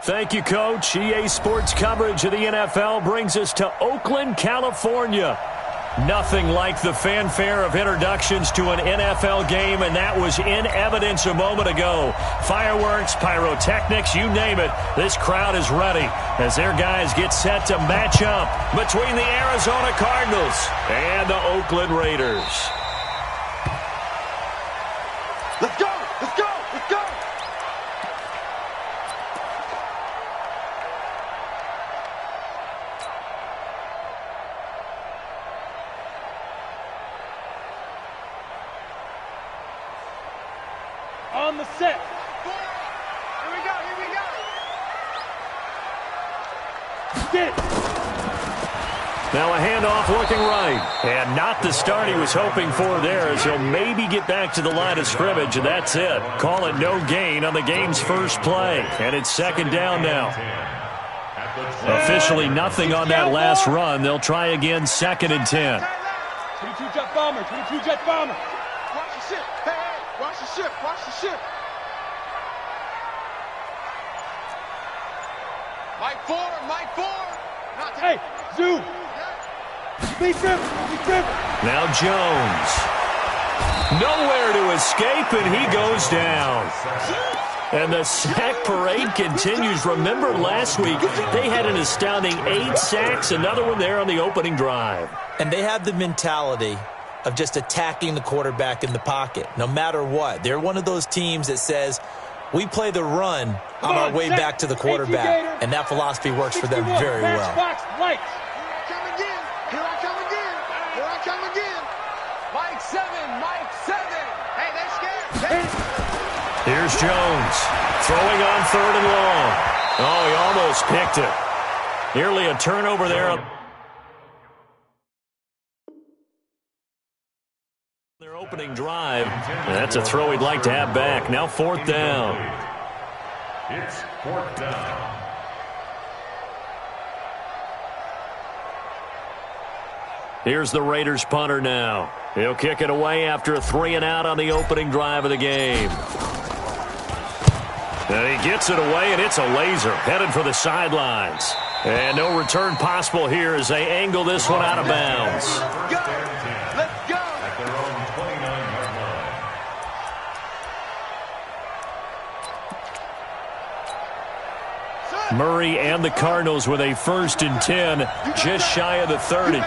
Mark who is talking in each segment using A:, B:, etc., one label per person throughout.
A: Thank you, Coach. EA Sports coverage of the NFL brings us to Oakland, California. Nothing like the fanfare of introductions to an NFL game, and that was in evidence a moment ago. Fireworks, pyrotechnics, you name it. This crowd is ready as their guys get set to match up between the Arizona Cardinals and the Oakland Raiders.
B: Let's go! Let's go! Let's go!
C: On the set.
B: Here we go, here we go.
C: Get it.
A: Now a handoff looking right. And not the start he was hoping for there, as he'll maybe get back to the line of scrimmage, and that's it. Call it no gain on the game's first play. And it's second down now. Officially nothing on that last run. They'll try again, 2nd and 10.
C: 22 jet bomber, 22 jet bomber.
B: Watch the ship. Hey, hey, watch the ship, watch the ship. Mike 4, Mike 4.
C: Hey, zoom. Beat him.
A: Now Jones. Nowhere to escape, and he goes down. And the sack parade continues. Remember last week, they had an astounding 8 sacks, another one there on the opening drive.
D: And they have the mentality of just attacking the quarterback in the pocket, no matter what. They're one of those teams that says, we play the run on our way back to the quarterback, and that philosophy works for them very well.
B: Here I come again. Here I come again. Here I come again. Mike 7, Mike 7. Hey, they're scared. Hey.
A: Here's Jones throwing on 3rd and long. Oh, he almost picked it. Nearly a turnover there. Their opening drive. That's a throw he'd like to have back. Now 4th down.
E: It's 4th down.
A: Here's the Raiders punter now. He'll kick it away after a 3-and-out on the opening drive of the game. And he gets it away, and it's a laser headed for the sidelines. And no return possible here as they angle this one out of bounds.
B: Let's go.
E: At their own 29-yard line.
A: Murray and the Cardinals with a 1st and 10, just shy of the 30.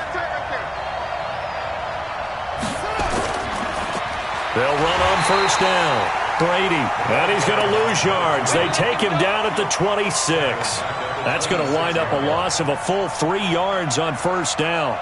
A: They'll run on 1st down. Brady, and he's going to lose yards. They take him down at the 26. That's going to wind up a loss of a full 3 yards on 1st down.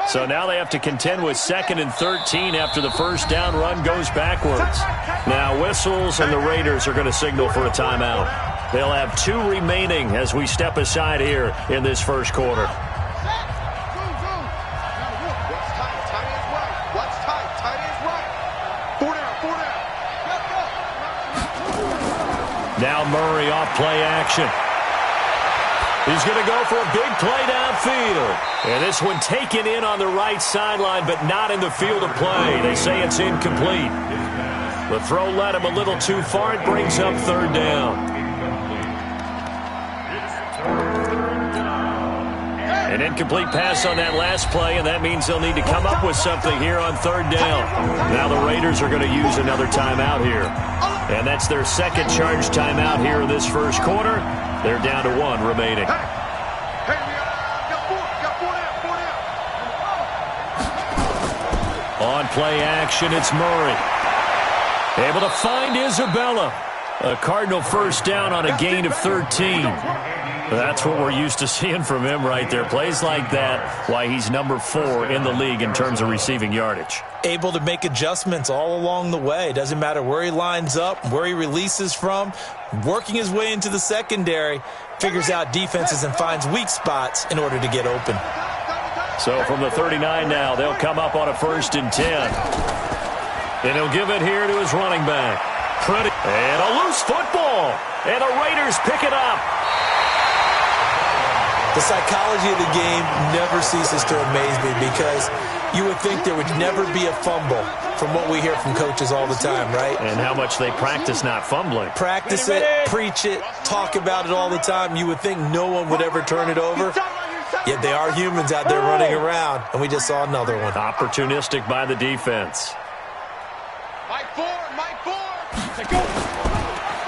A: So now they have to contend with 2nd and 13 after the 1st down run goes backwards. Now whistles, and the Raiders are going to signal for a timeout. They'll have 2 remaining as we step aside here in this 1st quarter.
B: What's tight? Tight is right. What's tight? Tight is right. 4 down, 4 down.
A: Now Murray off play action. He's going to go for a big play downfield. And this one taken in on the right sideline, but not in the field of play. They say it's incomplete. The throw led him a little too far. It brings up 3rd down. An incomplete pass on that last play, and that means they'll need to come up with something here on 3rd down. Now the Raiders are going to use another timeout here. And that's their 2nd charge timeout here in this 1st quarter. They're down to 1 remaining.
B: Hey, got 4 down.
A: On play action, it's Murray. Able to find Isabella. A Cardinal 1st down on a gain of 13. That's what we're used to seeing from him right there. Plays like that, why he's number 4 in the league in terms of receiving yardage.
D: Able to make adjustments all along the way. Doesn't matter where he lines up, where he releases from. Working his way into the secondary, figures out defenses and finds weak spots in order to get open.
A: So from the 39 now, they'll come up on a 1st and 10. And he'll give it here to his running back. Pretty. And a loose football. And the Raiders pick it up.
D: The psychology of the game never ceases to amaze me because you would think there would never be a fumble from what we hear from coaches all the time, right?
A: And how much they practice not fumbling.
D: Practice it, preach it, talk about it all the time. You would think no one would ever turn it over. Yet they are humans out there running around, and we just saw another one.
A: Opportunistic by the defense.
B: Mike 4, Mike 4.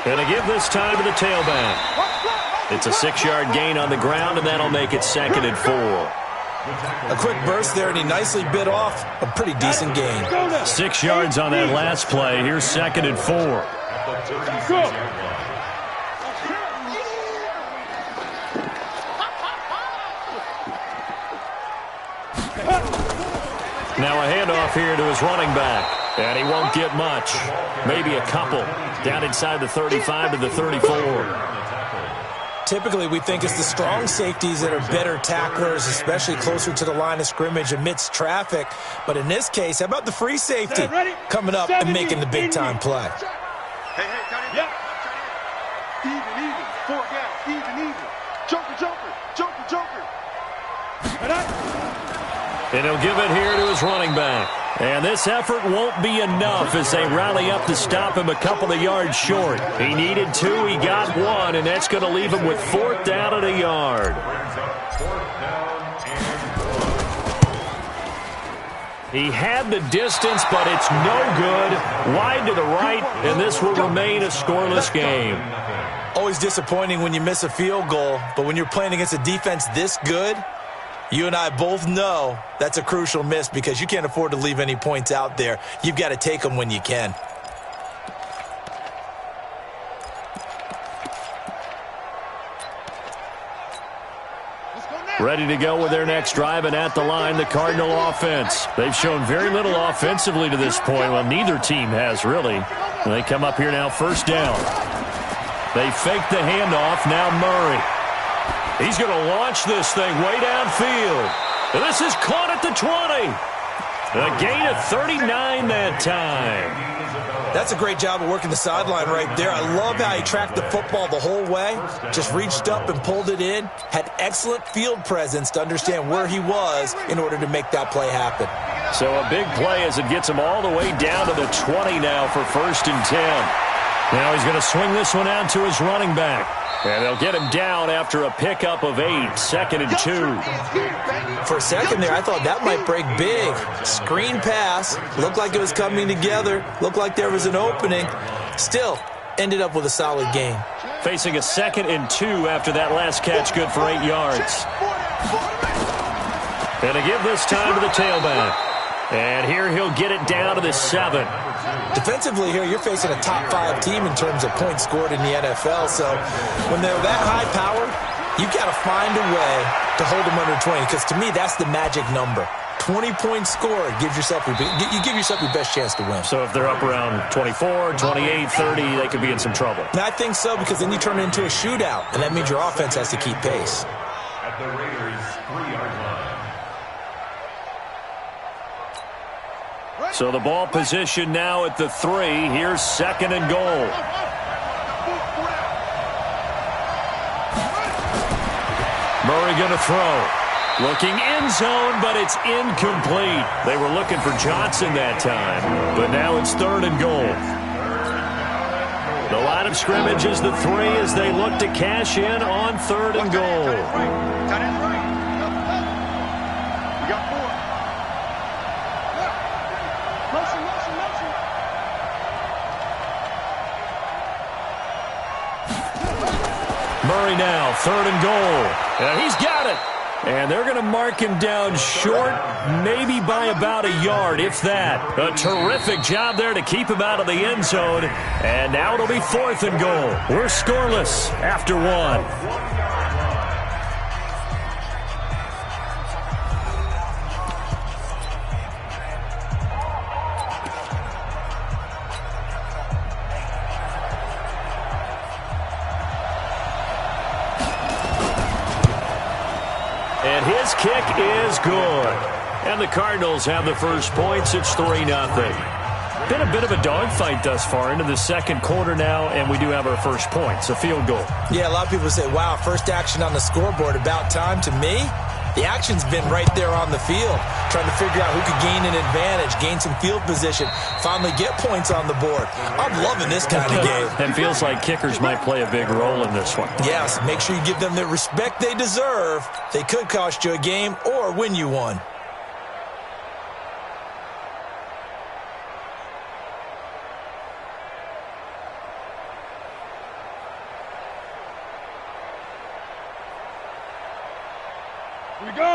A: Going to give this time to the tailback. It's a 6-yard gain on the ground, and that'll make it 2nd and 4.
D: A quick burst there, and he nicely bit off a pretty decent gain.
A: 6 yards on that last play. Here's 2nd and 4. Now a handoff here to his running back. And he won't get much. Maybe a couple. Down inside the 35 to the 34.
D: Typically, we think it's the strong safeties that are better tacklers, especially closer to the line of scrimmage amidst traffic. But in this case, how about the free safety coming up and making the big-time play?
B: Hey, tight end. Yep. Even. 4 down. Even. Joker.
A: And he'll give it here to his running back. And this effort won't be enough as they rally up to stop him a couple of yards short. He needed 2, he got 1, and that's going to leave him with 4th down and a yard. He had the distance, but it's no good. Wide to the right, and this will remain a scoreless game.
D: Always disappointing when you miss a field goal, but when you're playing against a defense this good, you and I both know that's a crucial miss because you can't afford to leave any points out there. You've got to take them when you can.
A: Ready to go with their next drive, and at the line, the Cardinal offense. They've shown very little offensively to this point. Well, neither team has, really. And they come up here now, 1st down. They fake the handoff. Now Murray. He's going to launch this thing way downfield. And this is caught at the 20. A gain of 39 that time.
D: That's a great job of working the sideline right there. I love how he tracked the football the whole way. Just reached up and pulled it in. Had excellent field presence to understand where he was in order to make that play happen.
A: So a big play as it gets him all the way down to the 20 now for 1st and 10. Now he's going to swing this one out to his running back. And they'll get him down after a pickup of 8, 2nd and 2.
D: For a second there, I thought that might break big. Screen pass. Looked like it was coming together. Looked like there was an opening. Still, ended up with a solid gain.
A: Facing a 2nd and 2 after that last catch, good for 8 yards. And to give this time to the tailback. And here he'll get it down to the 7.
D: Defensively here, you're facing a top 5 team in terms of points scored in the NFL. So when they're that high power, you've got to find a way to hold them under 20. Because to me, that's the magic number. 20 points scored gives yourself you give yourself your best chance to win.
A: So if they're up around 24, 28, 30, they could be in some trouble.
D: And I think so, because then you turn it into a shootout, and that means your offense has to keep pace.
E: At the Raiders' 3-yard line.
A: So the ball position now at the 3. Here's 2nd and goal. Murray going to throw. Looking end zone, but it's incomplete. They were looking for Johnson that time, but now it's 3rd and goal. The line of scrimmage is the 3 as they look to cash in on 3rd and goal.
B: Tight end right. You got 4. Motion.
A: Murray now, 3rd and goal. And he's got it. And they're going to mark him down short, maybe by about a yard, if that. A terrific job there to keep him out of the end zone. And now it'll be 4th and goal. We're scoreless after 1. And his kick is good. And the Cardinals have the first points. It's 3-0. Been a bit of a dogfight thus far into the second quarter now, and we do have our first points, a field goal.
D: Yeah, a lot of people say, wow, first action on the scoreboard, about time. To me, the action's been right there on the field, trying to figure out who could gain an advantage, gain some field position, finally get points on the board. I'm loving this kind of game.
A: And feels like kickers might play a big role in this one.
D: Yes, make sure you give them the respect they deserve. They could cost you a game or win you one.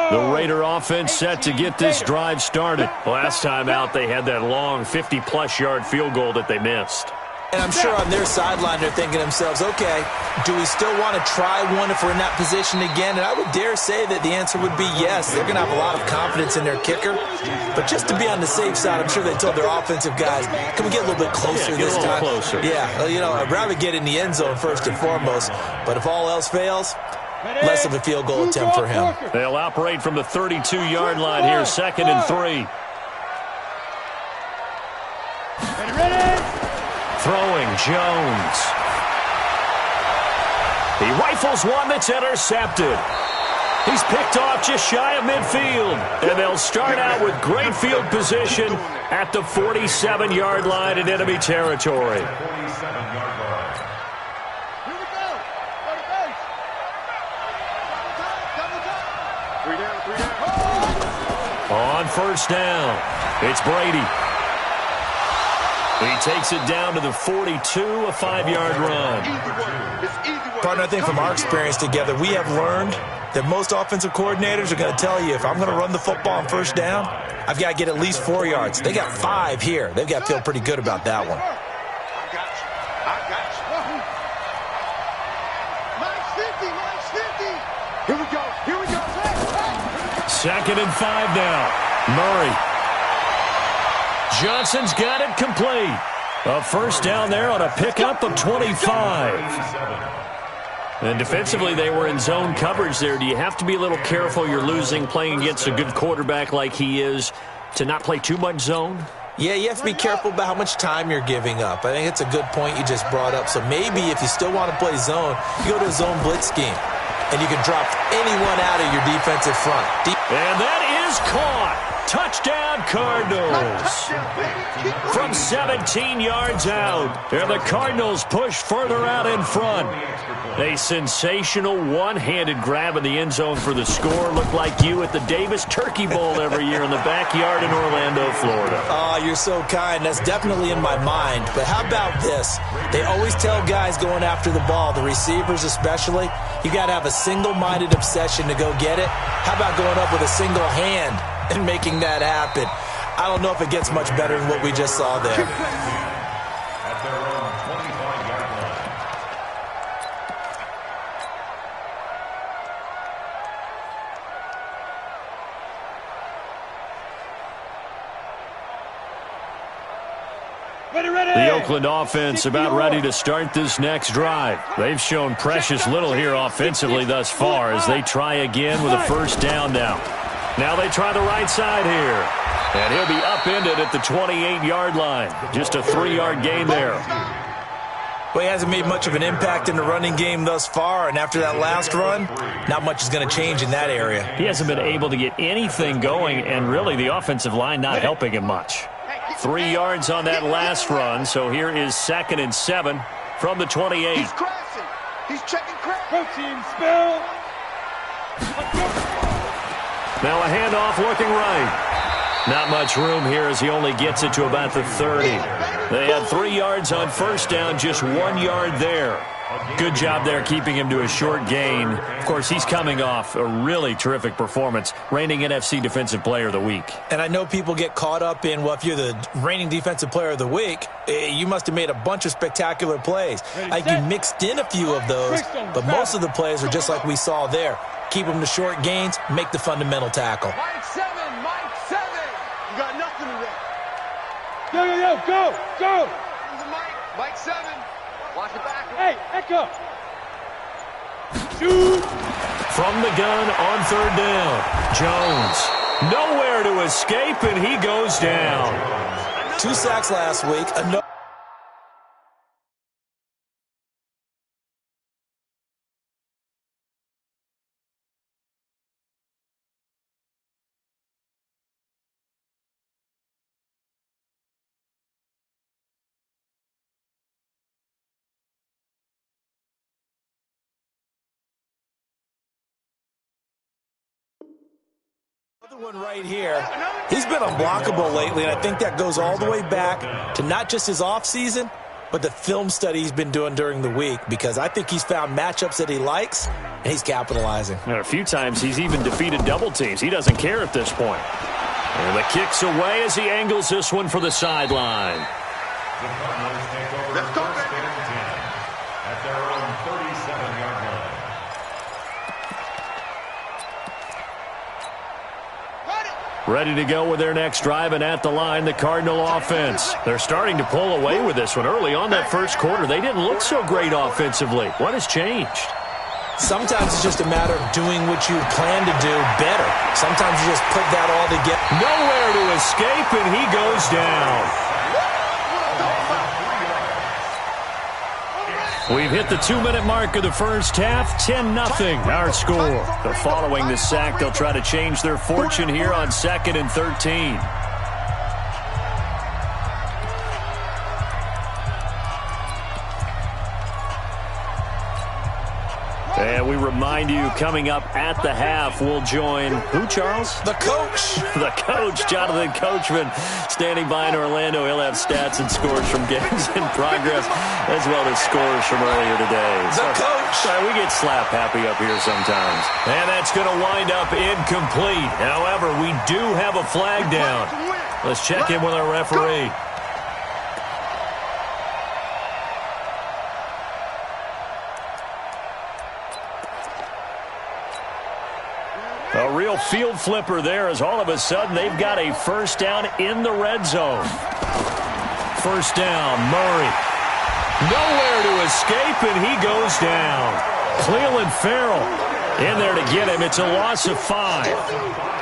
A: The Raider offense set to get this drive started. Last time out, they had that long 50-plus yard field goal that they missed.
D: And I'm sure on their sideline they're thinking to themselves, okay, do we still want to try one if we're in that position again? And I would dare say that the answer would be yes. They're going to have a lot of confidence in their kicker. But just to be on the safe side, I'm sure they told their offensive guys, can we get a little bit closer this time?
A: Closer.
D: Yeah, you know, I'd rather get in the end zone first and foremost. But if all else fails, less of a field goal attempt for him.
A: They'll operate from the 32-yard line here, 2nd and 3.
C: Ready?
A: Throwing Jones. He rifles one that's intercepted. He's picked off just shy of midfield. And they'll start out with great field position at the 47-yard line in enemy territory. On first down, it's Brady. He takes it down to the 42, a 5-yard run.
D: Partner, I think from our experience together, we have learned that most offensive coordinators are going to tell you, if I'm going to run the football on first down, I've got to get at least 4 yards. They got 5 here. They've got to feel pretty good about that one.
B: I got you. Nice 50. Here we go.
A: 2nd and 5 now. Murray. Johnson's got it complete. A first down there on a pickup of 25. And defensively, they were in zone coverage there. Do you have to be a little careful? You're losing, playing against a good quarterback like he is, to not play too much zone?
D: Yeah, you have to be careful about how much time you're giving up. I think it's a good point you just brought up. So maybe if you still want to play zone, you go to a zone blitz scheme, and you can drop anyone out of your defensive front.
A: And that is caught. Touchdown, Cardinals. From 17 yards out. And the Cardinals push further out in front. A sensational one-handed grab in the end zone for the score. Looked like you at the Davis Turkey Bowl every year in the backyard in Orlando, Florida.
D: Oh, you're so kind. That's definitely in my mind. But how about this? They always tell guys going after the ball, the receivers especially, you got to have a single-minded obsession to go get it. How about going up with a single hand and making that happen? I don't know if it gets much better than what we just saw there.
E: At their own 25-yard line.
A: The Oakland offense about ready to start this next drive. They've shown precious little here offensively thus far as they try again with a first down now. Now they try the right side here. And he'll be upended at the 28-yard line. Just a 3-yard gain there.
D: Well, he hasn't made much of an impact in the running game thus far, and after that last run, not much is going to change in that area.
A: He hasn't been able to get anything going, and really the offensive line not helping him much. 3 yards on that last run, so here is 2nd and 7 from the 28.
B: He's crashing. He's checking crash.
C: Protein spill.
A: Now a handoff looking right. Not much room here as he only gets it to about the 30. They had 3 yards on first down, just 1 yard there. Good job there keeping him to a short gain. Of course, he's coming off a really terrific performance, reigning NFC Defensive Player of the Week.
D: And I know people get caught up in, well, if you're the reigning Defensive Player of the Week, you must have made a bunch of spectacular plays. Like you mixed in a few of those, but most of the plays are just like we saw there. Keep them to short gains, make the fundamental tackle.
B: Mike 7. You got nothing to that.
C: Go.
B: Mike 7. Watch the back.
C: Hey, Echo. Shoot.
A: From the gun on third down. Jones. Nowhere to escape, and he goes down.
D: 2 sacks last week. Another one right here. He's been unblockable lately, and I think that goes all the way back to not just his offseason, but the film study he's been doing during the week, because I think he's found matchups that he likes, and he's capitalizing.
A: And a few times he's even defeated double teams. He doesn't care at this point. And the kick's away as he angles this one for the sideline.
E: The Cardinals take over first and 10 at their own 37-yard line.
A: Ready to go with their next drive, and at the line, the Cardinal offense. They're starting to pull away with this one. Early on that first quarter, they didn't look so great offensively. What has changed?
D: Sometimes it's just a matter of doing what you plan to do better. Sometimes you just put that all together.
A: Nowhere to escape, and he goes down. We've hit the 2-minute mark of the first half, 10-0 our score. Following the sack, they'll try to change their fortune here on 2nd and 13. And we remind you, coming up at the half, we'll join who, Charles?
D: The coach.
A: The coach, Jonathan Coachman, standing by in Orlando. He'll have stats and scores from games in progress, as well as scores from earlier today.
D: The coach.
A: Sorry, we get slap happy up here sometimes. And that's going to wind up incomplete. However, we do have a flag down. Let's check in with our referee. A real field flipper there, as all of a sudden they've got a first down in the red zone. First down, Murray. Nowhere to escape, and he goes down. Cleveland Farrell in there to get him. It's a loss of 5.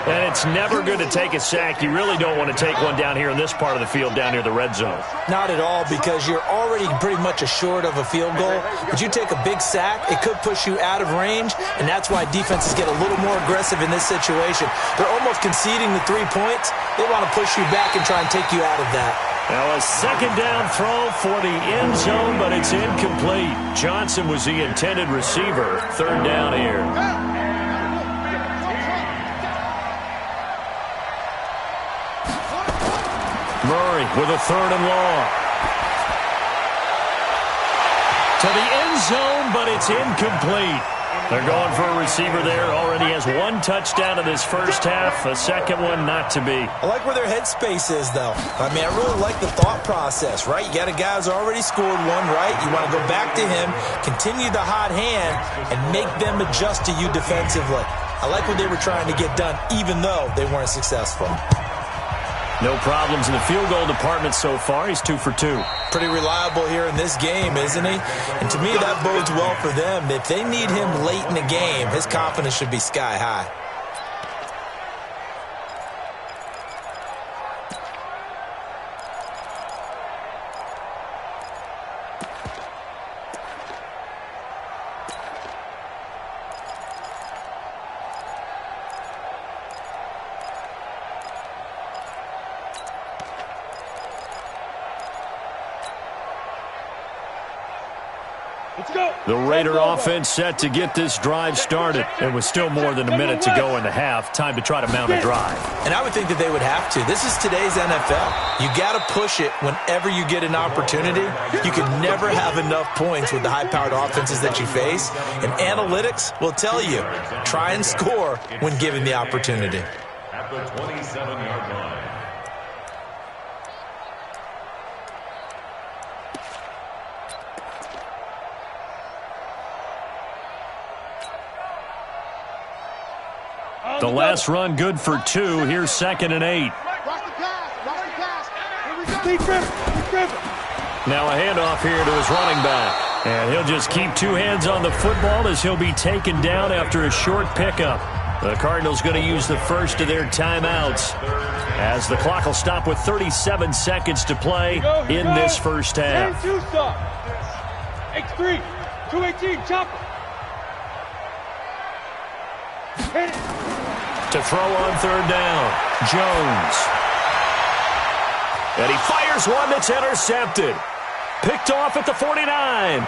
A: And it's never good to take a sack. You really don't want to take one down here in this part of the field, down near the red zone.
D: Not at all, because you're already pretty much assured of a field goal. But you take a big sack, it could push you out of range, and that's why defenses get a little more aggressive in this situation. They're almost conceding the 3 points. They want to push you back and try and take you out of that.
A: Now a second down throw for the end zone, but it's incomplete. Johnson was the intended receiver. Third down here. Murray with a 3rd and long. To the end zone, but it's incomplete. They're going for a receiver there. Already has 1 touchdown in this first half. A second one not to be.
D: I like where their headspace is, though. I mean, I really like the thought process, right? You got a guy who's already scored one, right? You want to go back to him, continue the hot hand, and make them adjust to you defensively. I like what they were trying to get done, even though they weren't successful.
A: No problems in the field goal department so far. He's 2 for 2.
D: Pretty reliable here in this game, isn't he? And to me, that bodes well for them. If they need him late in the game, his confidence should be sky high.
A: The Raider offense set to get this drive started. It was still more than a minute to go in the half. Time to try to mount a drive.
D: And I would think that they would have to. This is today's NFL. You got to push it whenever you get an opportunity. You can never have enough points with the high-powered offenses that you face. And analytics will tell you, try and score when given the opportunity.
E: At the 27-yard line.
A: The last run good for 2. Here's 2nd and 8. Now a handoff here to his running back. And he'll just keep 2 hands on the football as he'll be taken down after a short pickup. The Cardinals going to use the first of their timeouts as the clock will stop with 37 seconds to play in this first half.
C: X3, 218, chopper.
A: To throw on third down, Jones. And he fires one that's intercepted. Picked off at the 49.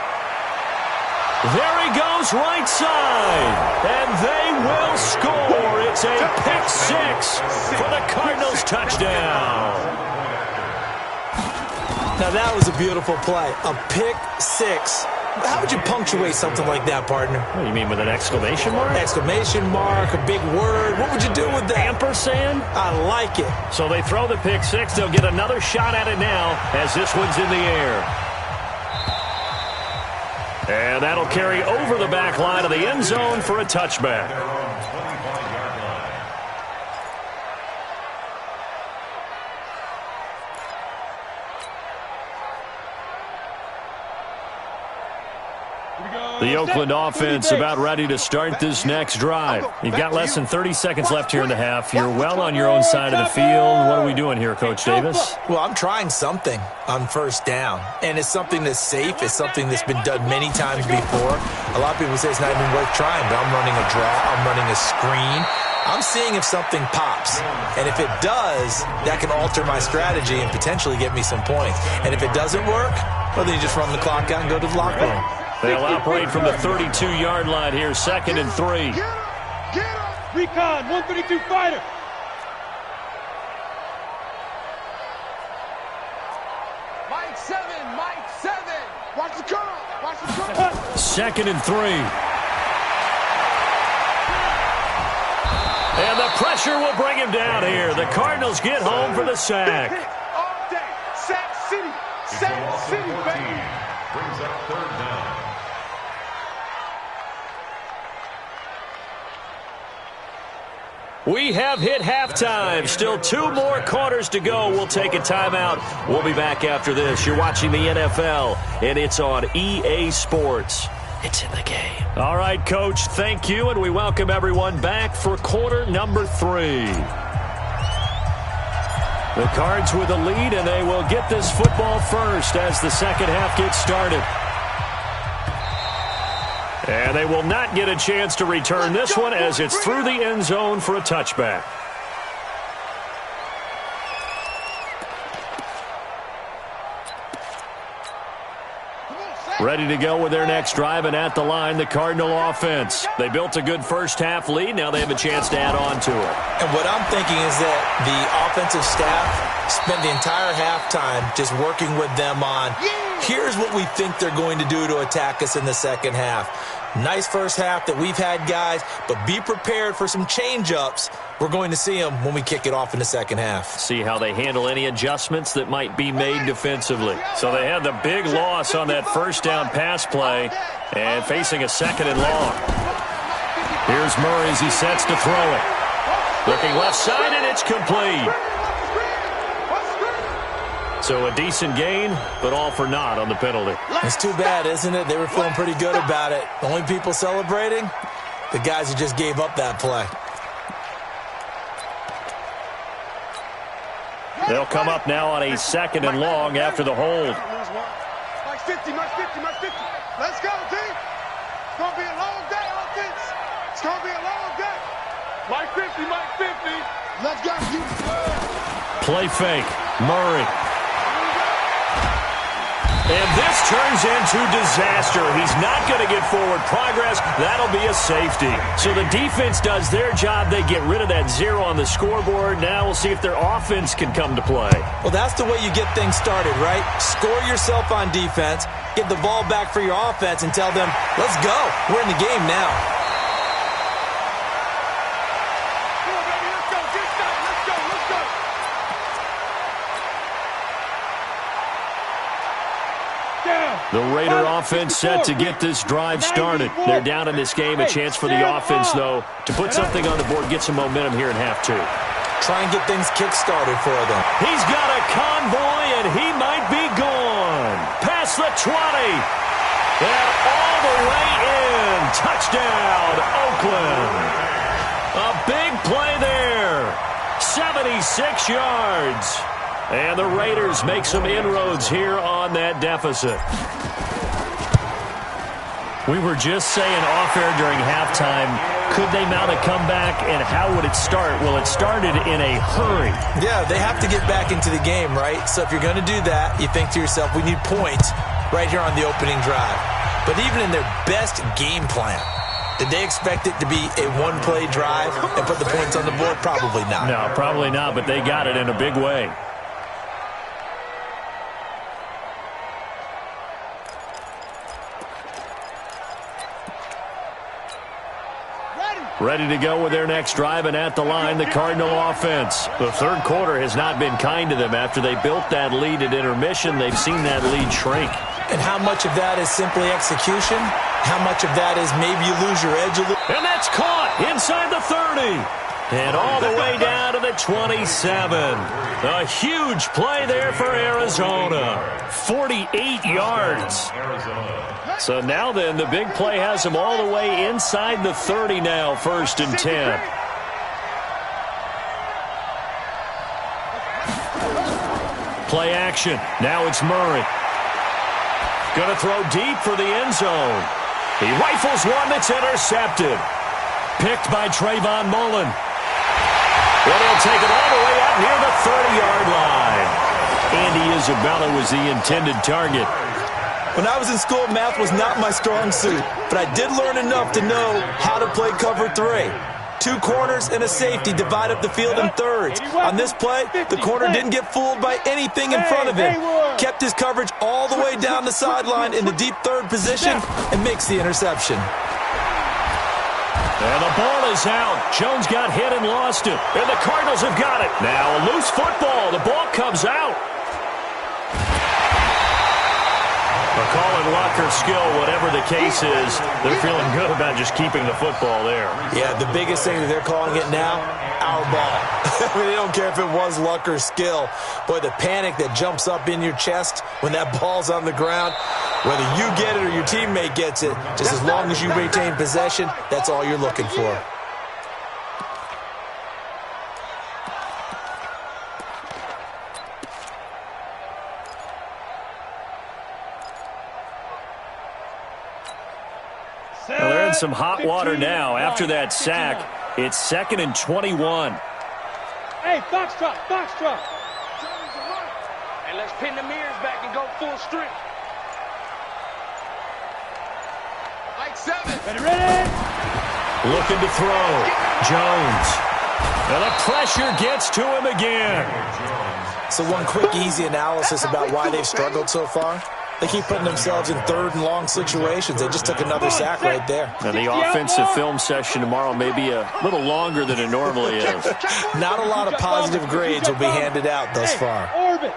A: There he goes right side. And they will score. It's a pick six for the Cardinals touchdown.
D: Now that was a beautiful play. A pick six. How would you punctuate something like that, partner?
A: What do you mean, with an exclamation mark?
D: Exclamation mark, a big word. What would you do with that?
A: Ampersand?
D: I like it.
A: So they throw the pick six. They'll get another shot at it now as this one's in the air. And that'll carry over the back line of the end zone for a touchback. The Oakland offense about ready to start this next drive. You've got less than 30 seconds left here in the half. You're well on your own side of the field. What are we doing here, Coach Davis?
D: Well, I'm trying something on first down, and it's something that's safe. It's something that's been done many times before. A lot of people say it's not even worth trying, but I'm running a draw. I'm running a screen. I'm seeing if something pops, and if it does, that can alter my strategy and potentially get me some points. And if it doesn't work, well, then you just run the clock out and go to the locker room.
A: They'll operate from the 32-yard line here, 2nd and 3.
C: Recon, 132 fighter.
B: Mike 7, Mike 7. Watch the curl, watch the curl.
A: 2nd and 3. And the pressure will bring him down here. The Cardinals get home for the sack.
B: All day, Sack City, Sack City, baby.
E: Brings up third down.
A: We have hit halftime. Still 2 more quarters to go. We'll take a timeout. We'll be back after this. You're watching the NFL, and it's on EA Sports. It's in the game. All right, Coach, thank you, and we welcome everyone back for quarter number 3. The Cards with the lead, and they will get this football first as the second half gets started. And they will not get a chance to return this one as it's through the end zone for a touchback. Ready to go with their next drive, and at the line, the Cardinal offense. They built a good first half lead. Now they have a chance to add on to it.
D: And what I'm thinking is that the offensive staff spent the entire halftime just working with them on, here's what we think they're going to do to attack us in the second half. Nice first half that we've had, guys, but be prepared for some change-ups. We're going to see them when we kick it off in the second half.
A: See how they handle any adjustments that might be made defensively. So they had the big loss on that first down pass play and facing a 2nd and long. Here's Murray as he sets to throw it. Looking left side, and it's complete. So a decent gain, but all for naught on the penalty.
D: It's too bad, isn't it? They were feeling pretty good about it. The only people celebrating, the guys who just gave up that play.
A: They'll come up now on a 2nd and long after the hold.
B: Mike 50, Mike 50, Mike 50. Let's go, D. It's going to be a long day, offense. It's going to be a long day. Mike 50, Mike 50. Let's go, D.
A: Play fake. Murray. And this turns into disaster. He's not going to get forward progress. That'll be a safety. So the defense does their job. They get rid of that 0 on the scoreboard. Now we'll see if their offense can come to play.
D: Well, that's the way you get things started, right? Score yourself on defense, get the ball back for your offense, and tell them, let's go. We're in the game now.
B: Come on, baby, let's go. Get started. Let's go, let's go.
A: The Raider offense set to get this drive started. They're down in this game. A chance for the offense, though, to put something on the board, get some momentum here in half 2.
D: Try and get things kick-started for them.
A: He's got a convoy, and he might be gone. Past the 20. And all the way in. Touchdown, Oakland. A big play there. 76 yards. And the Raiders make some inroads here on that deficit. We were just saying off-air during halftime, could they mount a comeback, and how would it start? Well, it started in a hurry.
D: Yeah, they have to get back into the game, right? So if you're going to do that, you think to yourself, we need points right here on the opening drive. But even in their best game plan, did they expect it to be a one-play drive and put the points on the board? Probably not.
A: No, probably not, but they got it in a big way. Ready to go with their next drive, and at the line, the Cardinal offense. The third quarter has not been kind to them. After they built that lead at intermission, they've seen that lead shrink.
D: And how much of that is simply execution? How much of that is maybe you lose your edge a little?
A: And that's caught inside the 30. And all the way down to the 27. A huge play there for Arizona. 48 yards. So now then, the big play has them all the way inside the 30 now, 1st and 10. Play action. Now it's Murray. Going to throw deep for the end zone. He rifles one that's intercepted. Picked by Trayvon Mullen. Well, he'll take it all the way up near the 30-yard line. Andy Isabella was the intended target.
D: When I was in school, math was not my strong suit, but I did learn enough to know how to play cover 3. 2 corners and a safety divide up the field in thirds. On this play, the corner didn't get fooled by anything in front of him. Kept his coverage all the way down the sideline in the deep third position and makes the interception.
A: And the ball is out. Jones got hit and lost it. And the Cardinals have got it. Now a loose football. The ball comes out. They're calling luck or skill, whatever the case is. They're feeling good about just keeping the football there.
D: Yeah, the biggest thing that they're calling it now, our ball. I mean, they don't care if it was luck or skill. Boy, the panic that jumps up in your chest when that ball's on the ground, whether you get it or your teammate gets it, just as long as you retain possession, that's all you're looking for.
A: Well, they're in some hot water now. After that sack, it's 2nd and 21.
C: Hey, Foxtrot, Foxtrot.
B: And let's pin the mirrors back and go full strength. Like 7.
C: Ready?
A: Looking to throw. Jones. And the pressure gets to him again.
D: So one quick, easy analysis about why they've struggled so far. They keep putting themselves in third and long situations. They just took another sack right there.
A: And the offensive film session tomorrow may be a little longer than it normally is.
D: Not a lot of positive grades will be handed out thus far.
C: Orbit.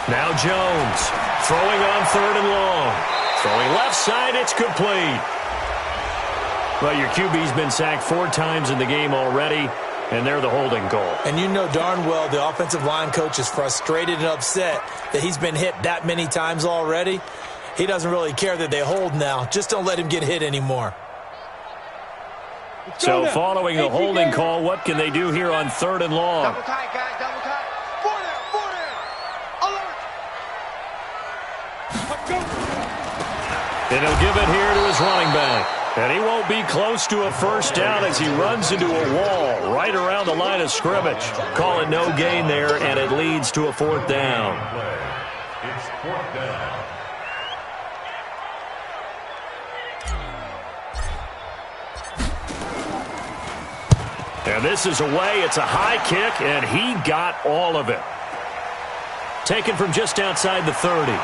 A: Now Jones throwing on 3rd and long. Throwing left side, it's complete. Well, your QB's been sacked 4 times in the game already, and they're the holding call.
D: And you know darn well the offensive line coach is frustrated and upset that he's been hit that many times already. He doesn't really care that they hold now. Just don't let him get hit anymore.
A: So following the holding call, what can they do here on 3rd and long?
B: Double tight, guys, double tight. 4 down, 4 down. Alert.
A: And he'll give it here to his running back. And he won't be close to a first down as he runs into a wall right around the line of scrimmage. Call it no gain there, and it leads to a 4th down.
E: It's 4th down.
A: And this is away. It's a high kick, and he got all of it. Taken from just outside the 30.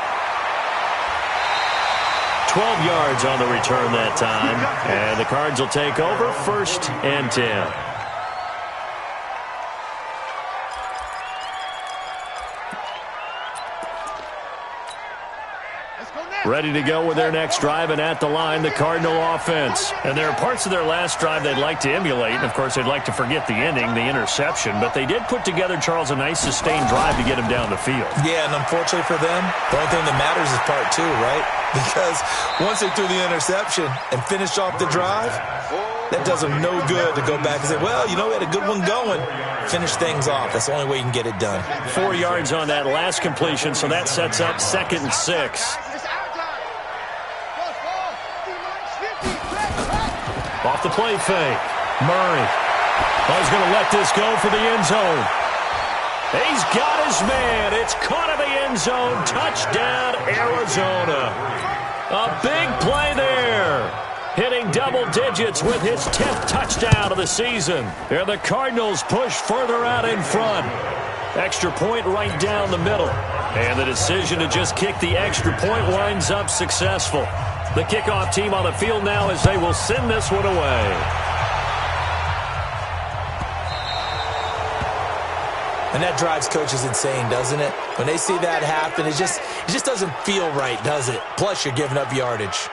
A: 12 yards on the return that time. And the Cards will take over 1st and 10. Ready to go with their next drive, and at the line, the Cardinal offense. And there are parts of their last drive they'd like to emulate, and of course they'd like to forget the ending, the interception, but they did put together, Charles, a nice sustained drive to get him down the field.
D: Yeah, and unfortunately for them, the only thing that matters is part two, right? Because once they threw the interception and finished off the drive, that does them no good to go back and say, well, you know, we had a good one going. Finish things off. That's the only way you can get it done.
A: 4 yards on that last completion, so that sets up 2nd and 6. Off the play fake. Murray. He's going to let this go for the end zone. He's got his man. It's caught in the end zone. Touchdown, Arizona. A big play there. Hitting double digits with his 10th touchdown of the season. And the Cardinals push further out in front. Extra point right down the middle. And the decision to just kick the extra point winds up successful. The kickoff team on the field now as they will send this one away.
D: And that drives coaches insane, doesn't it? When they see that happen, it just doesn't feel right, does it? Plus, you're giving up yardage.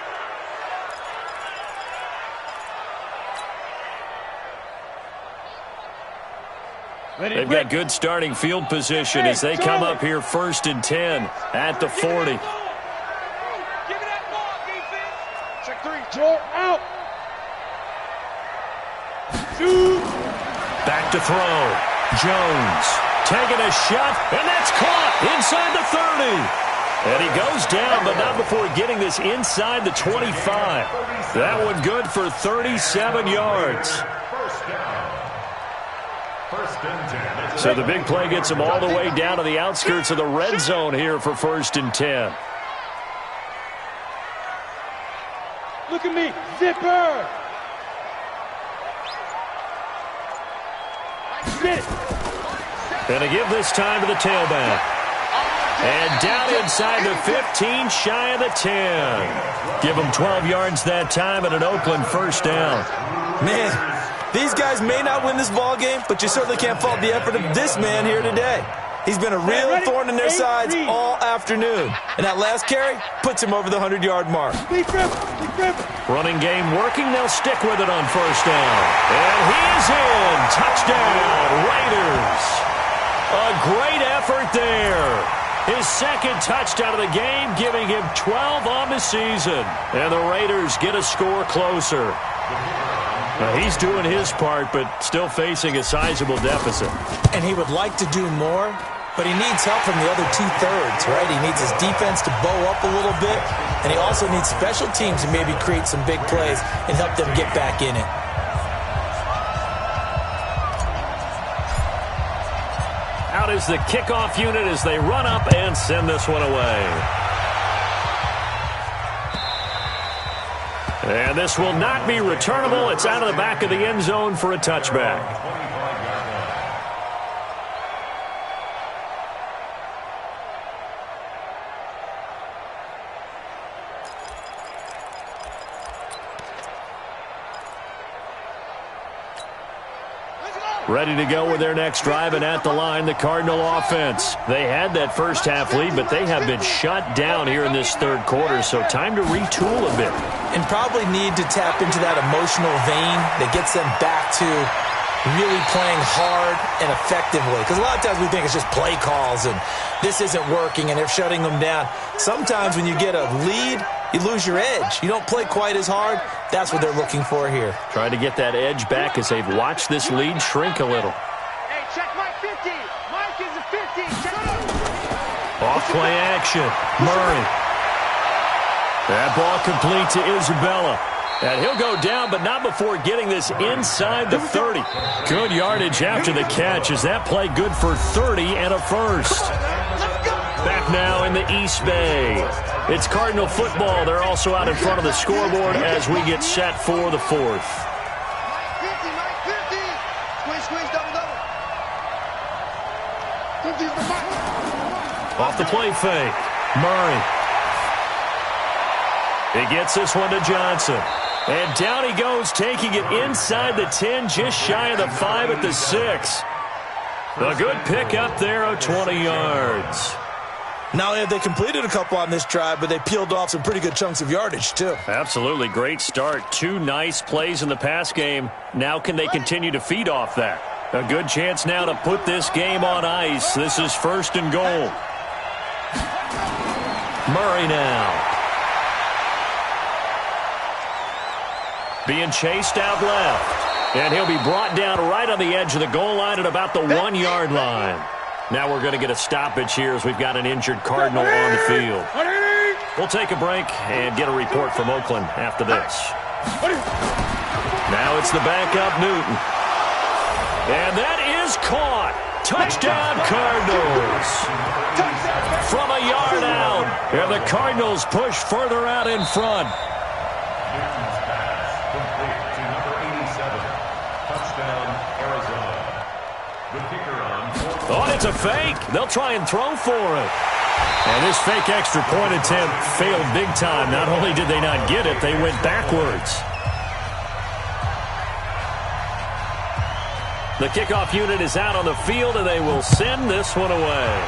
A: They've got good starting field position as they come up here 1st and 10 at the 40.
C: Give me that ball, defense. Check 3. Joe out. Shoot.
A: Back to throw. Jones taking a shot, and that's caught inside the 30. And he goes down, but not before getting this inside the 25. That one good for 37 yards. So the big play gets him all the way down to the outskirts of the red zone here for 1st and 10.
C: Look at me, zipper. Get it.
A: And to give this time to the tailback. And down inside the 15, shy of the 10. Give him 12 yards that time and an Oakland 1st down.
D: Man, these guys may not win this ball game, but you certainly can't fault the effort of this man here today. He's been a real thorn in their sides all afternoon. And that last carry puts him over the 100-yard mark.
A: Running game working. They'll stick with it on 1st down. And he is in. Touchdown, Raiders. A great effort there. His 2nd touchdown of the game, giving him 12 on the season. And the Raiders get a score closer. Now, he's doing his part, but still facing a sizable deficit.
D: And he would like to do more, but he needs help from the other 2/3, right? He needs his defense to bow up a little bit, and he also needs special teams to maybe create some big plays and help them get back in it.
A: Out is the kickoff unit as they run up and send this one away. And this will not be returnable. It's out of the back of the end zone for a touchback. Ready to go with their next drive, and at the line, the Cardinal offense. They had that first half lead, but they have been shut down here in this 3rd quarter, so time to retool a bit.
D: And probably need to tap into that emotional vein that gets them back to really playing hard and effectively. Because a lot of times we think it's just play calls and this isn't working and they're shutting them down. Sometimes when you get a lead, you lose your edge. You don't play quite as hard. That's what they're looking for here.
A: Trying to get that edge back as they've watched this lead shrink a little.
C: Hey, check Mike 50. Mike is a 50. Check it.
A: Off play action. Murray. That ball complete to Isabella. And he'll go down, but not before getting this inside the 30. Good yardage after the catch. Is that play good for 30 and a 1st? Back now in the East Bay. It's Cardinal football. They're also out in front of the scoreboard as we get set for the 4th. Off the play fake. Murray. He gets this one to Johnson. And down he goes, taking it inside the 10, just shy of the 5 at the 6. A good pick up there of 20 yards.
D: Not only have they completed a couple on this drive, but they peeled off some pretty good chunks of yardage, too.
A: Absolutely. Great start. 2 nice plays in the pass game. Now can they continue to feed off that? A good chance now to put this game on ice. This is 1st and goal. Murray now. Being chased out left. And he'll be brought down right on the edge of the goal line at about the 1-yard line. Now we're going to get a stoppage here as we've got an injured Cardinal on the field. We'll take a break and get a report from Oakland after this. Now it's the backup Newton. And that is caught. Touchdown Cardinals. From a yard out. And the Cardinals push further out in front.
E: Newton's pass complete to number 87. Touchdown, Arizona. The kicker on.
A: Oh, it's a fake. They'll try and throw for it. And this fake extra point attempt failed big time. Not only did they not get it, they went backwards. The kickoff unit is out on the field, and they will send this one away.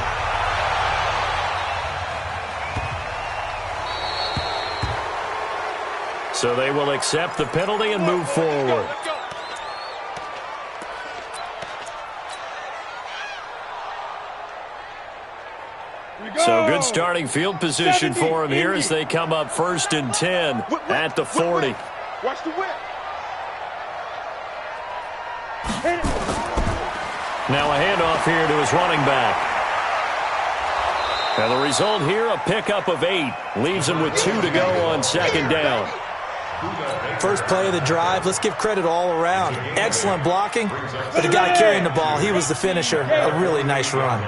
A: So they will accept the penalty and move forward. So good starting field position for him here as they come up 1st and 10 at the 40.
B: Watch the whip.
A: Now a handoff here to his running back. And the result here, a pickup of 8. Leaves him with 2 to go on 2nd down.
D: First play of the drive, let's give credit all around. Excellent blocking, but the guy carrying the ball, he was the finisher. A really nice run.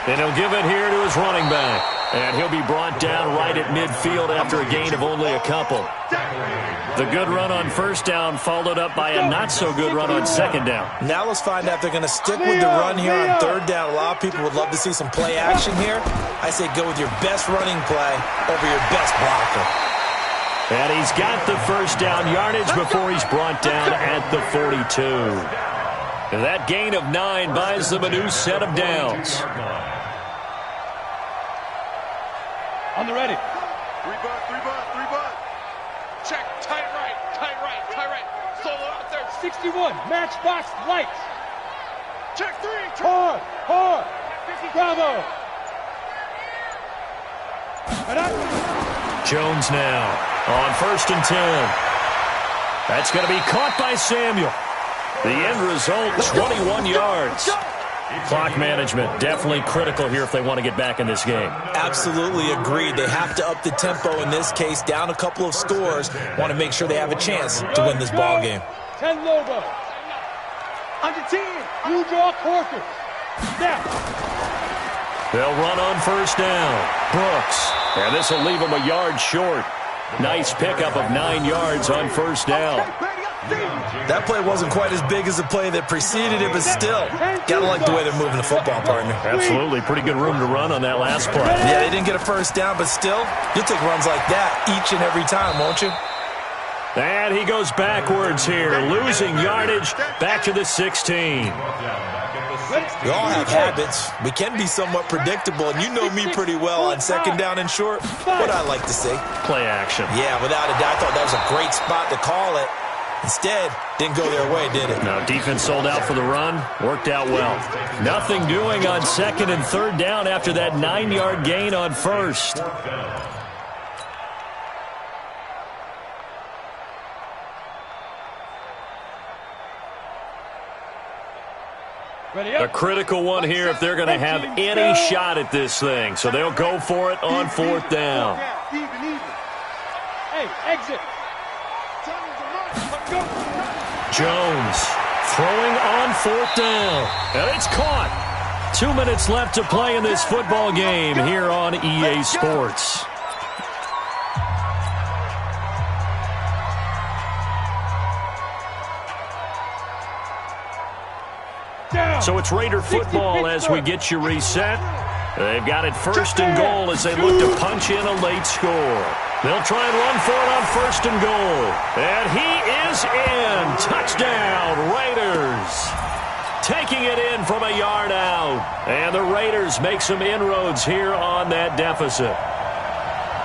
A: And he'll give it here to his running back. And he'll be brought down right at midfield after a gain of only a couple. The good run on 1st down followed up by a not-so-good run on 2nd down.
D: Now let's find out if they're going to stick with the run here on 3rd down. A lot of people would love to see some play action here. I say go with your best running play over your best blocker.
A: And he's got the 1st down yardage before he's brought down at the 42. And that gain of 9 buys them a new set of downs.
C: On the ready.
B: 3 bud. Check, tight right. Solo out there.
C: 61, matchbox lights.
B: Check 3.
C: Hard. Bravo.
A: Jones now on 1st and 10. That's going to be caught by Samuel. The end result, 21 yards. Clock management definitely critical here if they want to get back in this game.
D: Absolutely agreed. They have to up the tempo in this case, down a couple of scores. Want to make sure they have a chance to win this ball game.
C: 10 Lobo. Under 10. Blue draw Corker. Now.
A: They'll run on 1st down. Brooks. And this will leave them a yard short. Nice pickup of 9 yards on 1st down.
D: That play wasn't quite as big as the play that preceded it, but still, gotta like the way they're moving the football, partner.
A: Absolutely. Pretty good room to run on that last play.
D: Yeah, they didn't get a 1st down, but still, you'll take runs like that each and every time, won't you?
A: And he goes backwards here, losing yardage back to the 16.
D: We all have habits. We can be somewhat predictable, and you know me pretty well on 2nd down and short. What I like to see.
A: Play action.
D: Yeah, without a doubt, I thought that was a great spot to call it. Instead, didn't go their way, did it?
A: No, defense sold out for the run. Worked out well. Nothing doing on 2nd and 3rd down after that 9-yard gain on 1st. A critical one here if they're going to have any shot at this thing. So they'll go for it on 4th down.
C: Hey, exit.
A: Jones throwing on 4th down. And it's caught. 2 minutes left to play in this football game here on EA Sports. So it's Raider football as we get you reset. They've got it 1st and goal as they look to punch in a late score. They'll try and run for it on 1st and goal. And he is in. Touchdown, Raiders. taking it in from a yard out. And the Raiders make some inroads here on that deficit.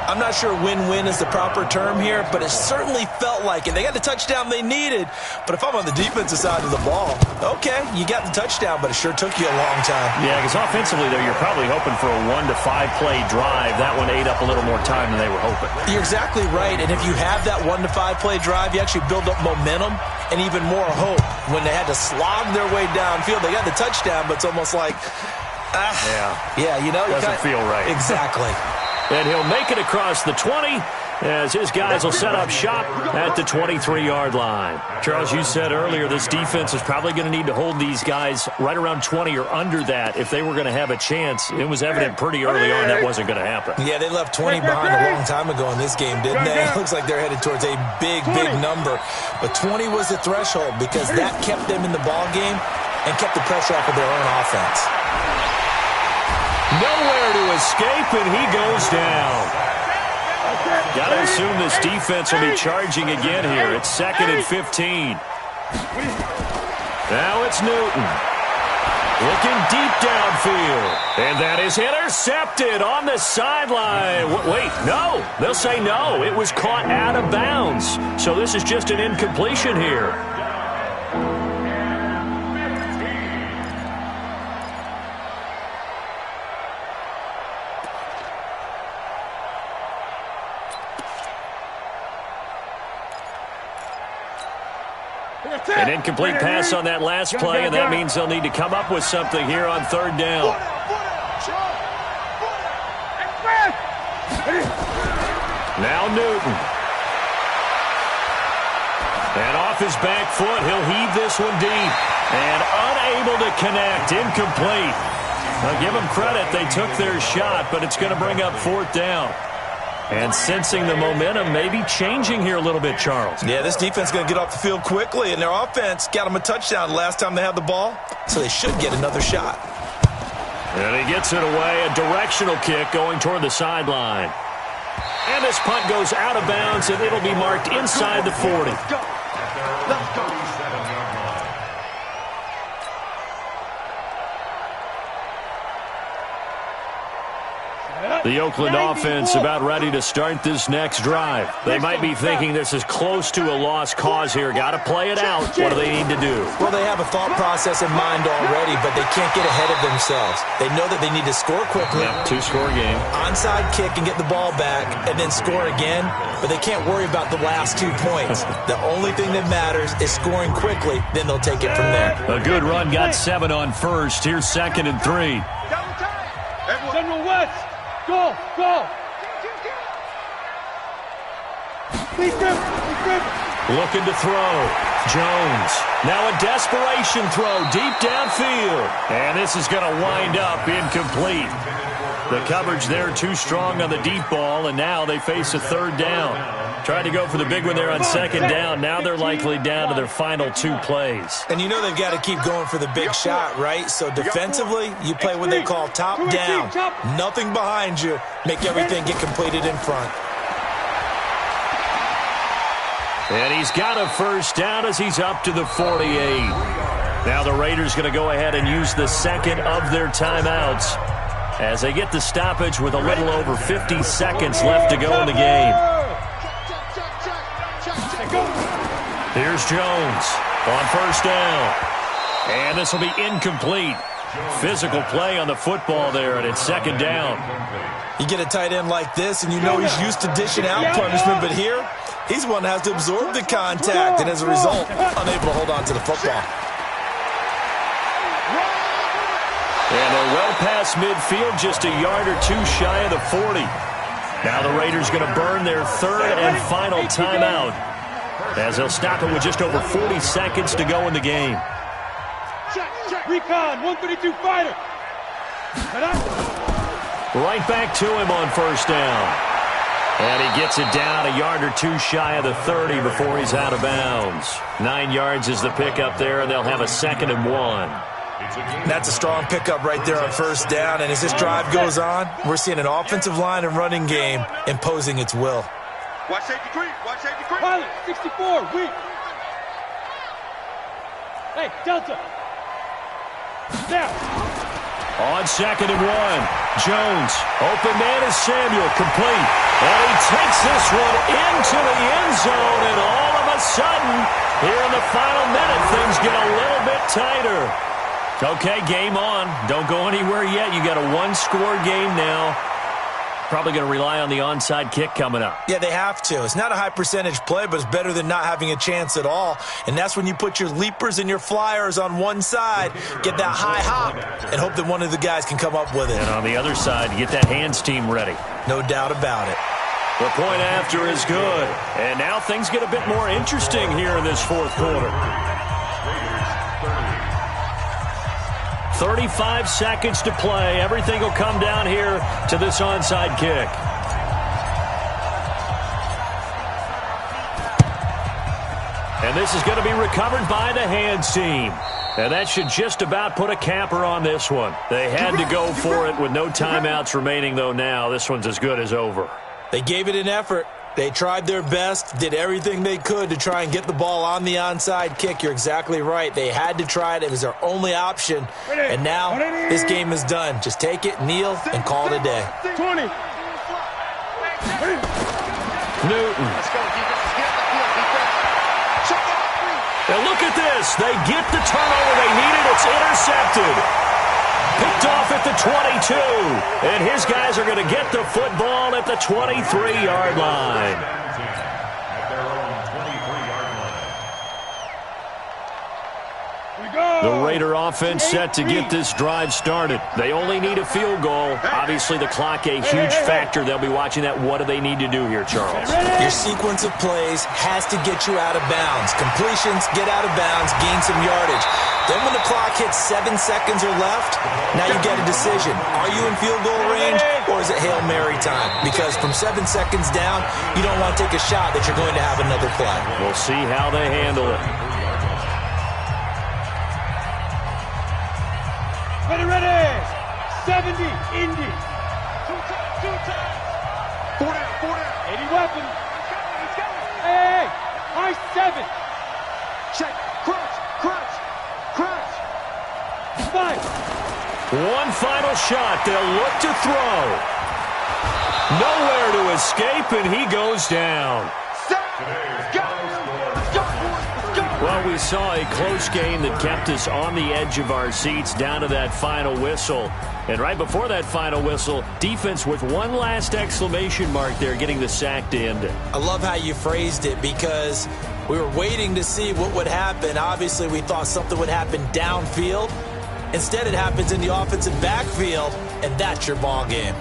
D: I'm not sure win-win is the proper term here, but it certainly felt like it. They got the touchdown they needed, but if I'm on the defensive side of the ball, okay, you got the touchdown, but it sure took you a long time.
A: Yeah, because offensively, though, you're probably hoping for a 1 to 5 play drive. That one ate up a little more time than they were hoping.
D: You're exactly right, and if you have that 1 to 5 play drive, you actually build up momentum and even more hope. When they had to slog their way downfield, they got the touchdown, but it's almost like,
A: doesn't feel right.
D: Exactly.
A: And he'll make it across the 20 as his guys will set up shop at the 23-yard line. Charles, you said earlier this defense is probably going to need to hold these guys right around 20 or under that if they were going to have a chance. It was evident pretty early on that wasn't going to happen.
D: Yeah, they left 20 behind a long time ago in this game, didn't they? It looks like they're headed towards a big number. But 20 was the threshold because that kept them in the ball game and kept the pressure off of their own offense.
A: Nowhere to escape, and he goes down. Got to assume this defense will be charging again here. It's 2nd and 15. Now it's Newton. Looking deep downfield. And that is intercepted on the sideline. Wait, no. They'll say no. It was caught out of bounds. So this is just an incompletion here. An incomplete pass on that last play, and that means they'll need to come up with something here on 3rd down. Now Newton. And off his back foot, he'll heave this one deep. And unable to connect, incomplete. Now give them credit, they took their shot, but it's going to bring up 4th down. And sensing the momentum maybe changing here a little bit, Charles.
D: Yeah, this defense is going to get off the field quickly, and their offense got them a touchdown last time they had the ball, so they should get another shot.
A: And he gets it away, a directional kick going toward the sideline. And this punt goes out of bounds, and it'll be marked inside the 40.
B: Let's go.
A: The Oakland offense about ready to start this next drive. They might be thinking this is close to a lost cause here. Got to play it out. What do they need to do?
D: Well, they have a thought process in mind already, but they can't get ahead of themselves. They know that they need to score quickly.
A: Yep, 2-score game.
D: Onside kick and get the ball back and then score again, but they can't worry about the last 2 points. The only thing that matters is scoring quickly, then they'll take it from there.
A: A good run, got 7 on first. Here's 2nd and 3.
C: General West. Go!
A: Looking to throw. Jones. Now a desperation throw deep downfield. And this is going to wind up incomplete. The coverage there too strong on the deep ball, and now they face a 3rd down. Tried to go for the big one there on 2nd down. Now they're likely down to their final 2 plays.
D: And you know they've got to keep going for the big shot, right? So defensively, you play what they call top down. Nothing behind you. Make everything get completed in front.
A: And he's got a 1st down as he's up to the 48. Now the Raiders going to go ahead and use the 2nd of their timeouts as they get the stoppage with a little over 50 seconds left to go in the game. Here's Jones on 1st down. And this will be incomplete. Physical play on the football there, and it's 2nd down.
D: You get a tight end like this, and you know he's used to dishing out punishment, but here, he's the one that has to absorb the contact, and as a result, unable to hold on to the football.
A: And they're well past midfield, just a yard or 2 shy of the 40. Now the Raiders going to burn their 3rd and final timeout as they'll stop it with just over 40 seconds to go in the game.
C: Recon, 132 fighter.
A: Right back to him on 1st down. And he gets it down a yard or 2 shy of the 30 before he's out of bounds. 9 yards is the pickup there, and they'll have a 2nd and 1.
D: That's a strong pickup right there on 1st down, and as this drive goes on, we're seeing an offensive line and running game imposing its will.
B: Watch safety creep.
C: Pilot, 64, weak. Hey, Delta. Now.
A: On 2nd and 1, Jones, open man is Samuel, complete. And he takes this one into the end zone, and all of a sudden, here in the final minute, things get a little bit tighter. Okay, game on. Don't go anywhere yet. You got a one-score game now. Probably going to rely on the onside kick coming up.
D: Yeah, they have to. It's not a high-percentage play, but it's better than not having a chance at all. And that's when you put your leapers and your flyers on one side, get that high hop, and hope that one of the guys can come up with it.
A: And on the other side, you get that hands team ready.
D: No doubt about it.
A: The point after is good. And now things get a bit more interesting here in this fourth quarter. 35 seconds to play. Everything will come down here to this onside kick. And this is going to be recovered by the hands team. And that should just about put a capper on this one. They had to go for it with no timeouts remaining, though now. This one's as good as over.
D: They gave it an effort. They tried their best, did everything they could to try and get the ball on the onside kick. You're exactly right. They had to try it. It was their only option. And now this game is done. Just take it, kneel, and call it a day.
C: 20.
A: Newton. Now look at this. They get the turnover they needed. It's intercepted. Picked off at the 22. And his guys are going to get the football at the 23-yard line.
E: At their own 23-yard line.
A: The Raider offense set to get this drive started. They only need a field goal. Obviously, the clock a huge factor. They'll be watching that. What do they need to do here, Charles?
D: Your sequence of plays has to get you out of bounds. Completions, get out of bounds, gain some yardage. Then when the clock hits 7 seconds or left, now you get a decision. Are you in field goal range, or is it Hail Mary time? Because from 7 seconds down, you don't want to take a shot that you're going to have another play.
A: We'll see how they handle it.
C: Ready. 70, Indy. 2
B: 4
C: times.
B: down.
C: 80 weapons. Hey, high 7.
B: Check. Crunch.
C: 5.
A: One final shot. They'll look to throw. Nowhere to escape, and he goes down. Well, we saw a close game that kept us on the edge of our seats down to that final whistle. And right before that final whistle, defense with one last exclamation mark there, getting the sack to end it.
D: I love how you phrased it, because we were waiting to see what would happen. Obviously, we thought something would happen downfield. Instead, it happens in the offensive backfield, and that's your ball game.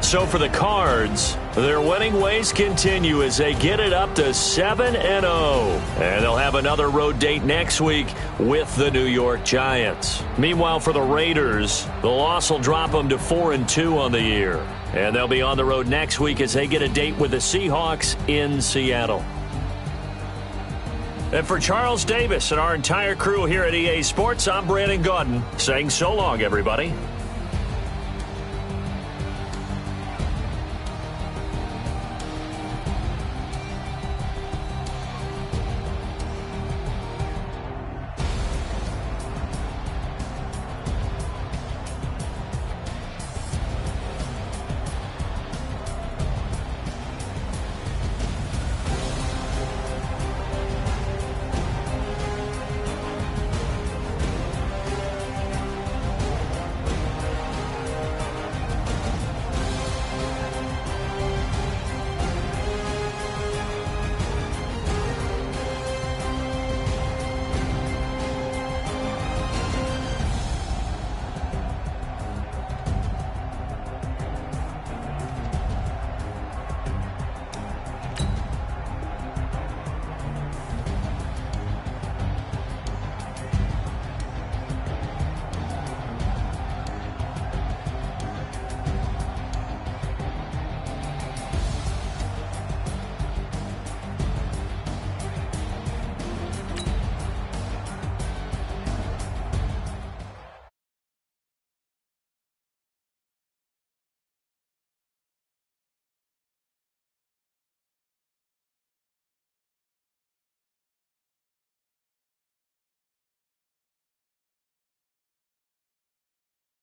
A: So for the Cards, their winning ways continue as they get it up to 7-0. And they'll have another road date next week with the New York Giants. Meanwhile, for the Raiders, the loss will drop them to 4-2 on the year. And they'll be on the road next week as they get a date with the Seahawks in Seattle. And for Charles Davis and our entire crew here at EA Sports, I'm Brandon Gaudin saying so long, everybody.